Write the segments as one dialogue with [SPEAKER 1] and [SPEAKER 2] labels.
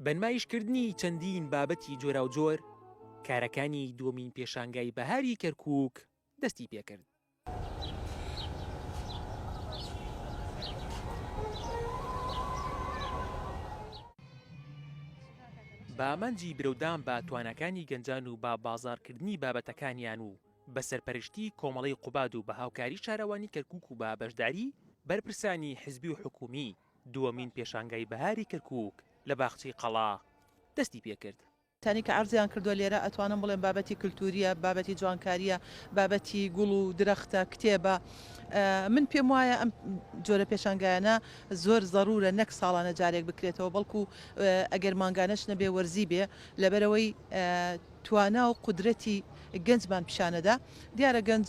[SPEAKER 1] بەنمایشکردنی چەندین بابەتی جۆرا و جۆر کارەکانی دووەمین پێشانگای بەهاری کەرکووک دەستی پێکرد. بە ئامانجی برەودان بە توانەکانی گەنجان و با بازاڕکردنی بابەتەکانیان و بە سەرپەرشتی کۆمەڵەی قوباد و بە هاوکاری شارەوانی کەرکووک و بە بەشداری بەرپرسانی حیزبی و حکومی دووەمین پێشانگای بەهاری کەرکووک لە باخچەی قەڵا دەستی پێکرد.
[SPEAKER 2] تانی کە عرضیان کردووە لێرە ئەتوانم بڵێن بابەتی کللتوریە، بابەتی جوانکاریە، بابەتی گوڵ و درەختە، کتێبە. من پێم وایە ئەم جۆرە پێشانگایانە زۆر ضرورە نەک ساڵانە جارێک بکرێتەوە، بەڵکو ئەگەر مانگانەش نەبێ وەرزی بێ لەبەرەوەی توانا و قودرەتی گەنجمان پیشانەدا. دیارە گەنج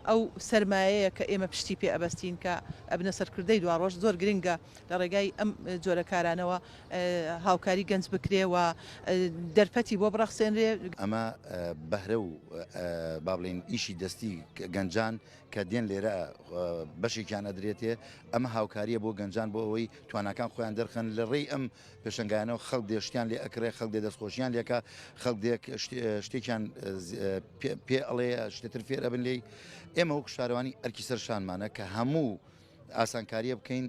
[SPEAKER 2] ئەو سەرمایەیە کە ئێمە پشتی پێ ئەبەستین کە ئەبنە سەرکردەی دواڕۆژ زۆر گرنگە لە ڕێگای ئەم جۆرە کارانەوە هاوکاری گەنج بکرێ و دەرفەتی بۆ بڕەخسێنرێ.
[SPEAKER 3] ئەمە بەهرە و با بڵێن ئیشی دەستی گەنجان کە دێن لێرە بەشێکیان ئەدرێتێ، ئەمە هاوکاریە بۆ گەنجان بۆ ئەوەی توانەکان خۆیان دەرخن لە ڕێی ئەم پێشنگایانەوە. خەڵک دێشتیان لێ ئەکرێ، خەڵک دێ دەستخۆشییان لێکە، خەڵک شتێکیان پێ ئەڵێ شتێتر فێر ئەبن لێی. ئێمە وەک شارەوانی ئەرکی سەر شانمانە کە هەموو ئاسانکاریە بکەین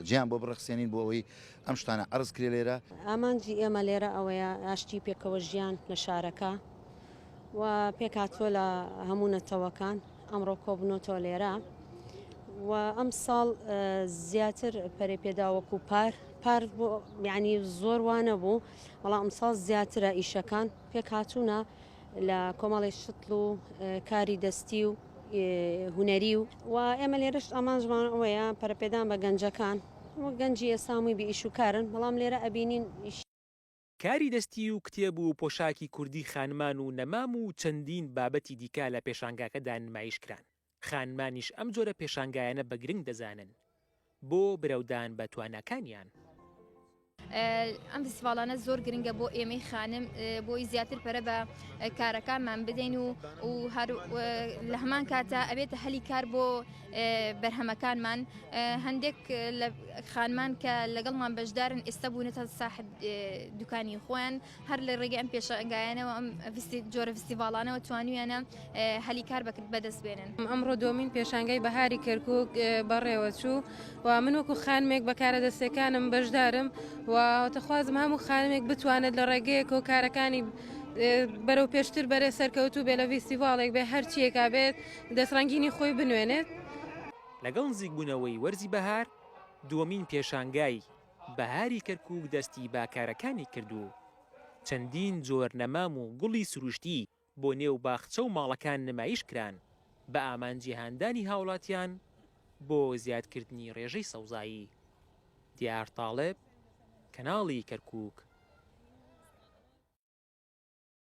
[SPEAKER 3] گیان بۆ بڕەخسێنین بۆ ئەوەی ئەم شتانە عرض کرێ لێرە.
[SPEAKER 4] ئامانجی ئێمە لێرە ئەوەیە ئاشتی پێکەوە ژیان لە شارەکە و پێکاتوە لە هەموو نەتەوەکان ئەمڕۆ کۆبنەوە لێرە و ئەم ساڵ زیاتر پەرێپێداوەکو پار یعنی زۆر وانە بوو، وەڵام ئەم ساڵ زیاترە ئیشەکان پێکاتوونە لە کۆمەڵی شتل و کاری دەستی و هوەری و ئێمە لێرەش ئامانجمان ئەوەیە پەرەپێدان بە گەنجەکان و گەنجی ئێسامی بە ئیش و کارن، بەڵام لێرە ئەبینین
[SPEAKER 1] کاری دەستی و کتێب و پۆشاکی کوردی خانمان و نەمام و چەندین بابەتی دیکە لە پێشانگاکەدا نمایشکران. خانمانیش ئەم جۆرە پێشانگایانە بە گرنگ دەزانن بۆ برەودان بە توانەکانیان.
[SPEAKER 5] ئەم فستیڤالانە زۆر گرنگە بۆ ئێمەی خانم بۆی زیاتر پەرە بە کارەکانمان بدەین و لە هەمان کاتە ئەبێتە هەلی کار بۆ بەرهەمەکانمان. هەندێک لە خانمان کە لەگەڵمان بەشدارن ئێستا بوونێتە ساحب دوکانی خۆیان، هەر لە ڕێگەی ئەم پێشەنگایانەوە ئەم جۆرە فستیڤالانەوە توانویانە هەلی کار بەدەست بێنن.
[SPEAKER 6] ئەمڕۆ دومین پێشانگای بەهاری کەرکووک بەڕێوە چوو و من وەکو خانمێک بەکارە دەستەکانم بەشدارم و دەخوازم هەموو خانمێک بتوانێت لە ڕێگەیەک و کارەکانی بەرەو پێشتر بەرێ سەرکەوتو بێ لە فستیڤالێک بێ هەرچیەکە بێت دەستڕەنگینی خۆی بنوێنێت.
[SPEAKER 1] لەگەڵ نزیکبوونەوەی وەرزی بەهار دووەمین پێشانگای بەهاری کەرکووک دەستی باکارەکانی کردو. چەندین جۆر نەمام و گوڵی سروشتی بۆ نێو باخچە و ماڵەکان نمایش کران بە ئامانجی هاندانی هاوڵاتیان بۆ زیادکردنی ڕێژەی سەوزایی. دیار تاڵب، کەناڵی کەرکووک.